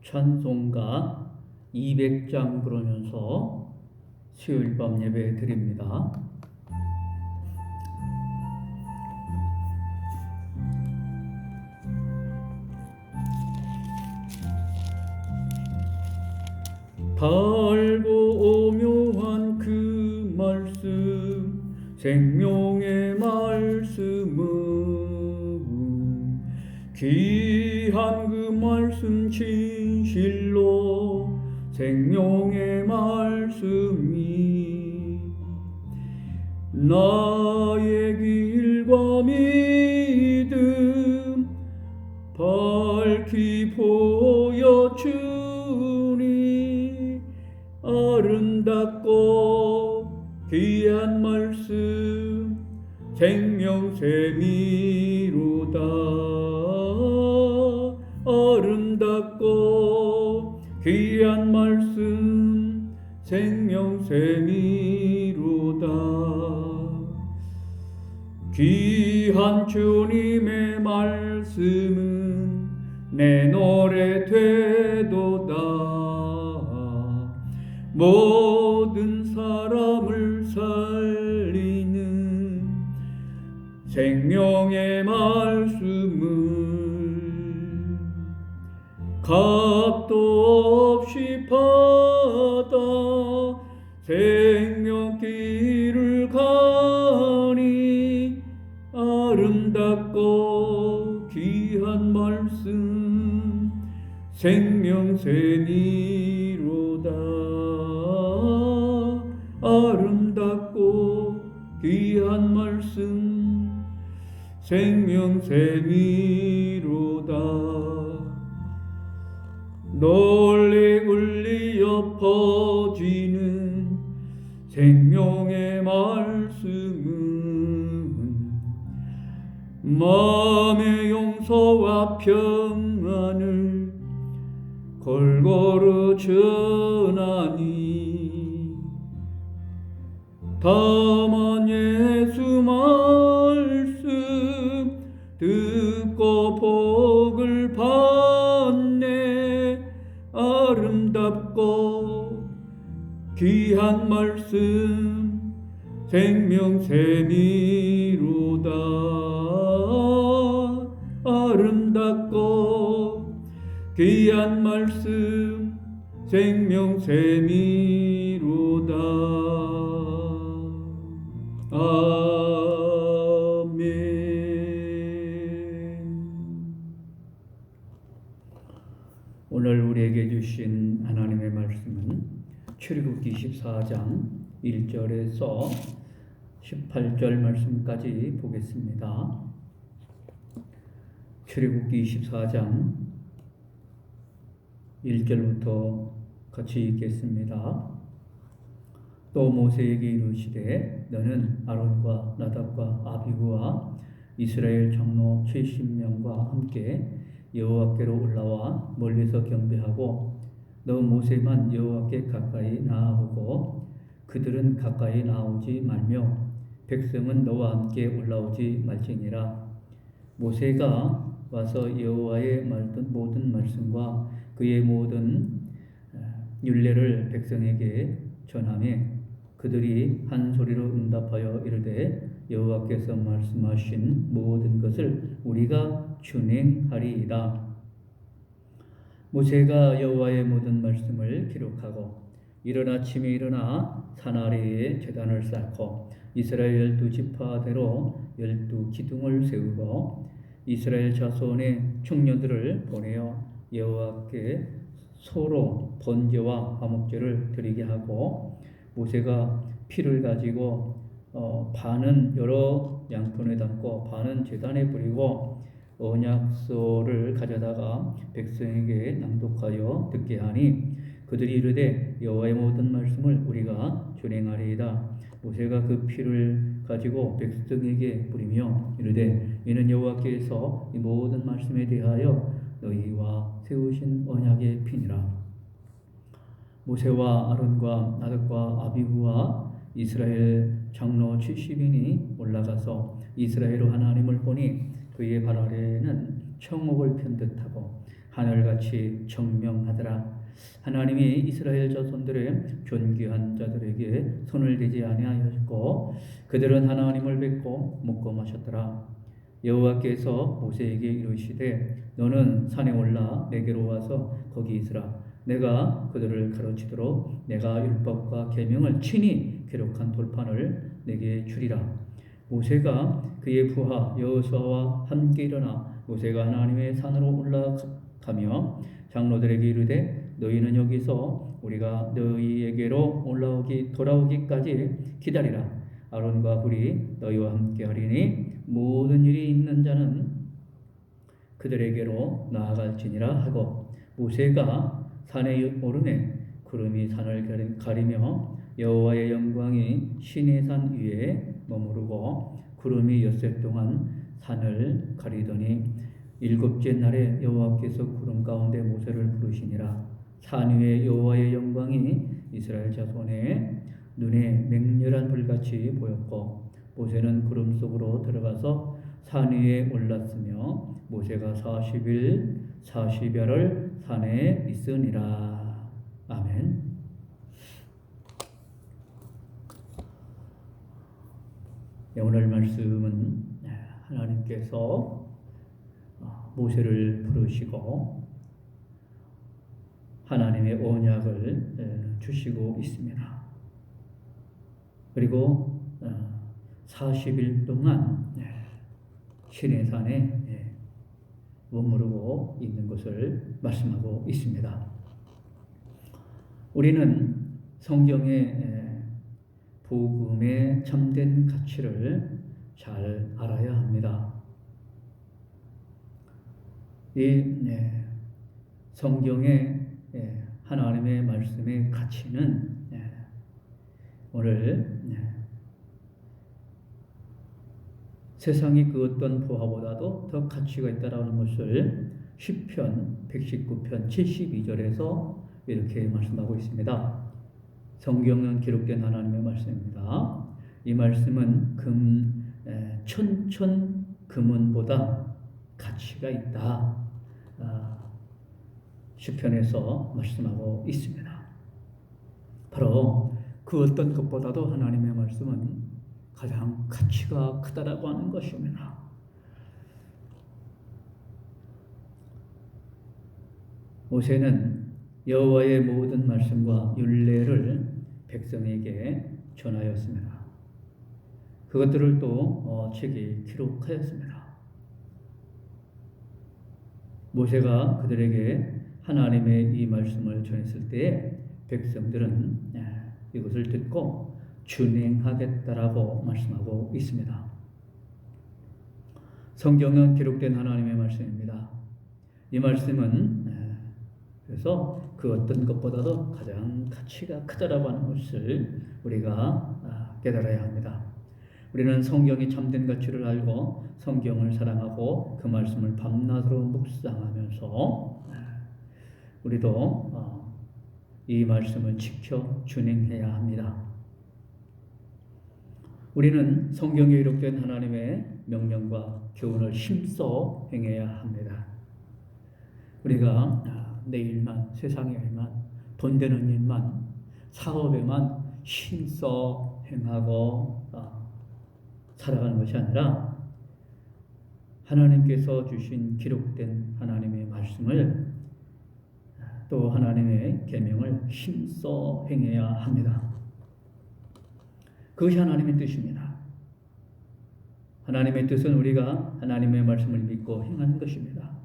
찬송가 200장 부르면서 수요일 밤 예배 드립니다. 달고 오묘한 그 말씀, 생명의 말씀은 귀한 그 말씀 진실로 생명의 말씀이 나의 길과 믿음 밝히 보여주니 아름답고 귀한 말씀 생명샘이로다. 아름답고 귀한 말씀 생명샘이로다. 귀한 주님의 말씀은 내 노래 되도다. 모든 사람을 살리는 생명의 말씀은 값도 없이 받아 생명길을 가니 아름답고 귀한 말씀 생명샘이로다. 아름답고 귀한 말씀 생명샘이로다. 널리 울리어 퍼지는 생명의 말씀은 마음의 용서와 평안을 골고루 전하니 다만 예수 말씀 듣고 복을 받네. 아름답고 귀한 말씀 생명샘이로다. 아름답고 귀한 말씀 생명샘이로다. 아멘. 오늘 우리에게 주신 하나님의 말씀은 출애굽기 14장 1절에서 18절 말씀까지 보겠습니다. 출애굽기 14장 1절부터 같이 읽겠습니다. 또 모세에게 이르시되 너는 아론과 나답과 아비후와 이스라엘 장로 70명과 함께 여호와께로 올라와 멀리서 경배하고 너 모세만 여호와께 가까이 나아오고 그들은 가까이 나오지 말며 백성은 너와 함께 올라오지 말지니라. 모세가 와서 여호와의 모든 말씀과 그의 모든 율례를 백성에게 전하며 그들이 한 소리로 응답하여 이르되 여호와께서 말씀하신 모든 것을 우리가 준행하리이다. 모세가 여호와의 모든 말씀을 기록하고 이른 아침에 일어나 산 아래에 제단을 쌓고 이스라엘 12지파대로 12기둥을 세우고 이스라엘 자손의 청년들을 보내어 여호와께 소로 번제와 화목제를 드리게 하고 모세가 피를 가지고 반은 여러 양푼에 담고 반은 제단에 뿌리고 언약서를 가져다가 백성에게 낭독하여 듣게 하니 그들이 이르되 여호와의 모든 말씀을 우리가 준행하리이다. 모세가 그 피를 가지고 백성에게 뿌리며 이르되 이는 여호와께서 이 모든 말씀에 대하여 너희와 세우신 언약의 피니라. 모세와 아론과 나답과 아비후와 이스라엘 장로 70인이 올라가서 이스라엘 하나님을 보니 그의 발 아래에는 청옥을 편 듯하고 하늘같이 청명하더라. 하나님이 이스라엘 자손들의 존귀한 자들에게 손을 대지 아니하였고 그들은 하나님을 뵙고 먹고 마셨더라. 여호와께서 모세에게 이르시되 너는 산에 올라 내게로 와서 거기 있으라. 내가 그들을 가르치도록 내가 율법과 계명을 친히 기록한 돌판을 내게 주리라. 모세가 그의 부하 여호수아와 함께 일어나 모세가 하나님의 산으로 올라가며 장로들에게 이르되 너희는 여기서 우리가 너희에게로 돌아오기까지 기다리라. 아론과 훌이 너희와 함께 하리니 모든 일이 있는 자는 그들에게로 나아갈지니라 하고 모세가 산에 오르매 구름이 산을 가리며 여호와의 영광이 시내산 위에 머무르고 구름이 엿새 동안 산을 가리더니 일곱째 날에 여호와께서 구름 가운데 모세를 부르시니라. 산 위에 여호와의 영광이 이스라엘 자손의 눈에 맹렬한 불같이 보였고 모세는 구름 속으로 들어가서 산 위에 올랐으며 모세가 40일 40야를 산에 있으니라. 아멘. 네, 오늘 말씀은 하나님께서 모세를 부르시고 하나님의 언약을 주시고 있습니다. 그리고 40일 동안 시내산에 머무르고 있는 것을 말씀하고 있습니다. 우리는 성경의 복음의 참된 가치를 잘 알아야 합니다. 이 성경의 하나님의 말씀의 가치는 오늘 세상이 그 어떤 부하보다도 더 가치가 있다라는 것을 시편 119편 72절에서 이렇게 말씀하고 있습니다. 성경은 기록된 하나님의 말씀입니다. 이 말씀은 천천 금은보다 가치가 있다. 시편에서 말씀하고 있습니다. 바로 그 어떤 것보다도 하나님의 말씀은 가장 가치가 크다라고 하는 것입니다. 모세는 여호와의 모든 말씀과 율례를 백성에게 전하였습니다. 그것들을 또 책에 기록하였습니다. 모세가 그들에게 하나님의 이 말씀을 전했을 때에 백성들은 이것을 듣고 준행하겠다라고 말씀하고 있습니다. 성경은 기록된 하나님의 말씀입니다. 이 말씀은 그래서 그 어떤 것보다도 가장 가치가 크다라고 하는 것을 우리가 깨달아야 합니다. 우리는 성경이 참된 가치를 알고 성경을 사랑하고 그 말씀을 밤낮으로 묵상하면서 우리도 이 말씀을 지켜 준행해야 합니다. 우리는 성경에 기록된 하나님의 명령과 교훈을 힘써 행해야 합니다. 우리가 내 일만, 세상의 일만, 돈 되는 일만, 사업에만 힘써 행하고 살아가는 것이 아니라 하나님께서 주신 기록된 하나님의 말씀을 또 하나님의 계명을 힘써 행해야 합니다. 그것이 하나님의 뜻입니다. 하나님의 뜻은 우리가 하나님의 말씀을 믿고 행하는 것입니다.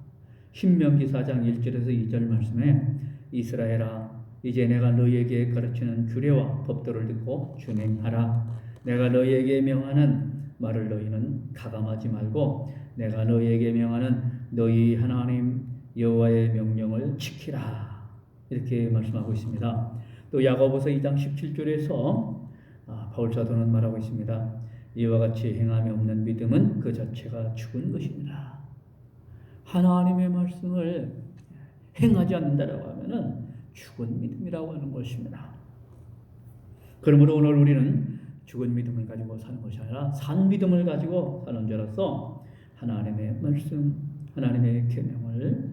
신명기 4장 1절에서 2절 말씀에 이스라엘아 이제 내가 너희에게 가르치는 규례와 법도를 듣고 준행하라. 내가 너희에게 명하는 말을 너희는 가감하지 말고 내가 너희에게 명하는 너희 하나님 여호와의 명령을 지키라. 이렇게 말씀하고 있습니다. 또 야고보서 2장 17절에서 바울 사도는 말하고 있습니다. 이와 같이 행함이 없는 믿음은 그 자체가 죽은 것입니다. 하나님의 말씀을 행하지 않는다라고 하면은 죽은 믿음이라고 하는 것입니다. 그러므로 오늘 우리는 죽은 믿음을 가지고 사는 것이 아니라 산 믿음을 가지고 사는 자로서 하나님의 말씀, 하나님의 계명을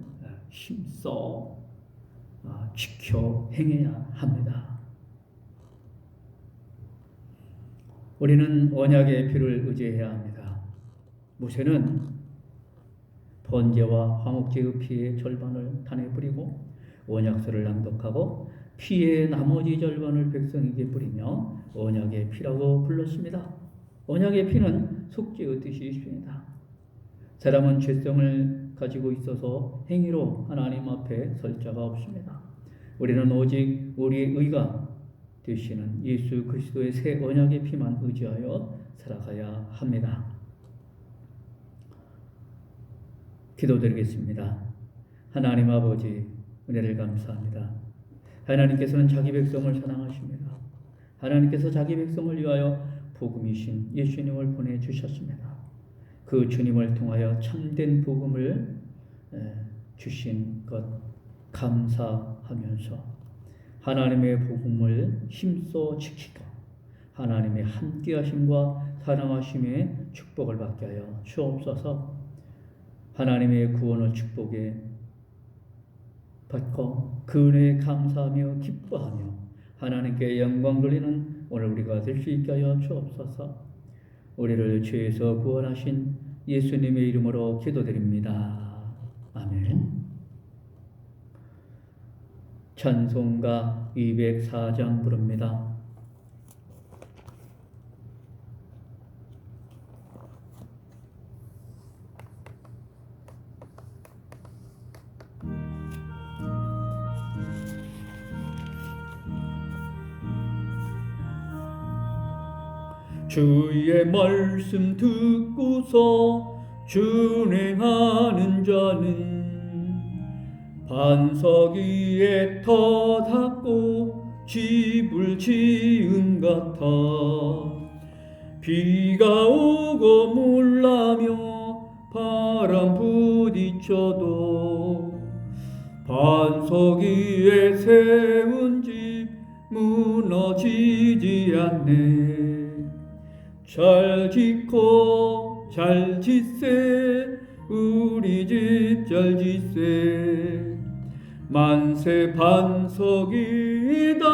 힘써 지켜 행해야 합니다. 우리는 언약의 피를 의지해야 합니다. 모세는 번제와 화목제의 피의 절반을 단에 뿌리고 언약서를 낭독하고 피의 나머지 절반을 백성에게 뿌리며 언약의 피라고 불렀습니다. 언약의 피는 속죄의 뜻이 있습니다. 사람은 죄성을 가지고 있어서 행위로 하나님 앞에 설 자가 없습니다. 우리는 오직 우리의 의가 되시는 예수 그리스도의 새 언약의 피만 의지하여 살아가야 합니다. 기도드리겠습니다. 하나님 아버지, 은혜를 감사합니다. 하나님께서는 자기 백성을 사랑하십니다. 하나님께서 자기 백성을 위하여 복음이신 예수님을 보내주셨습니다. 그 주님을 통하여 참된 복음을 주신 것 감사하면서 하나님의 복음을 힘써 지키고 하나님의 함께하심과 사랑하심의 축복을 받게 하여 주옵소서. 하나님의 구원을 축복에 받고 그 은혜에 감사하며 기뻐하며 하나님께 영광 돌리는 오늘 우리가 될 수 있게 하여 주옵소서. 우리를 죄에서 구원하신 예수님의 이름으로 기도드립니다. 아멘. 찬송가 204장 부릅니다. 주의 말씀 듣고서 준행하는 자는 반석 위에 터 닦고 집을 지은 같아. 비가 오고 물나며 바람 부딪혀도 반석 위에 세운 집 무너지지 않네. 잘 짓고 잘 짓세 우리 집 잘 짓세. 만세 반석이다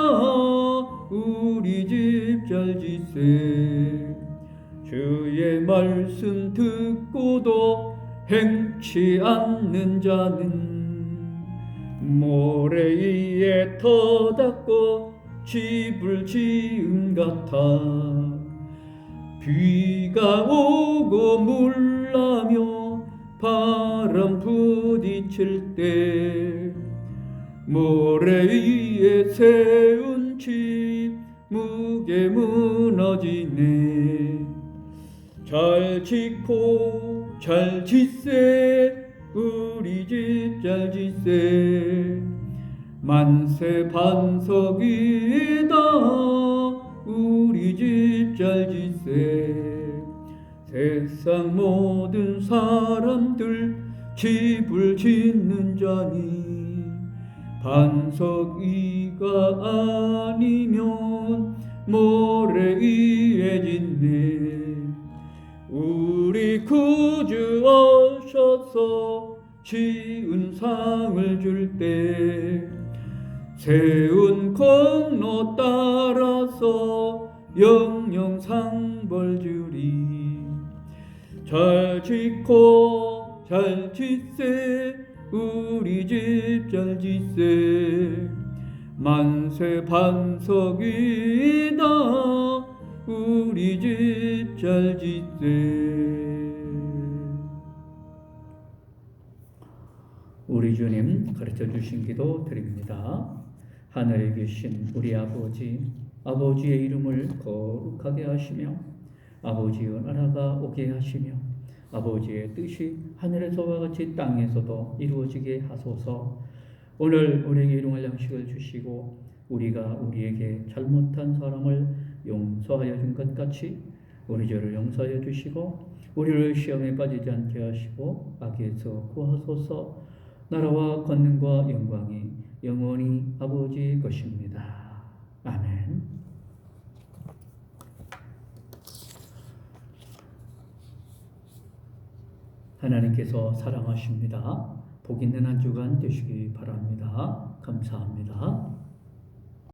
우리 집 잘 짓세. 주의 말씀 듣고도 행치 않는 자는 모래 위에 터 닦고 집을 지은 같아. 비가 오고 물나며 바람 부딪힐 때 모래 위에 세운 집 무게 무너지네. 잘 짓고 잘 짓세 우리 집 잘 짓세. 만세 반석이다 우리 집 잘 짓세. 세상 모든 사람들 집을 짓는 자니 반석 위가 아니면 모래 위에 짓네. 우리 구주 오셔서 지은 상을 줄 때 세운 공로 따라서 영영 상벌 주리. 잘 짓고 잘 짓세 우리 집 잘 짓세. 만세 반석이다 우리 집 잘 짓세. 우리 주님 가르쳐 주신 기도 드립니다. 하늘에 계신 우리 아버지, 아버지의 이름을 거룩하게 하시며 아버지의 나라가 오게 하시며 아버지의 뜻이 하늘에서와 같이 땅에서도 이루어지게 하소서. 오늘 우리에게 일용할 양식을 주시고 우리가 우리에게 잘못한 사람을 용서하여 준 것 같이 우리 죄를 용서하여 주시고 우리를 시험에 빠지지 않게 하시고 악에서 구하소서. 나라와 권능과 영광이 영원히 아버지의 것입니다. 아멘. 하나님께서 사랑하십니다. 복 있는 한 주간 되시기 바랍니다. 감사합니다.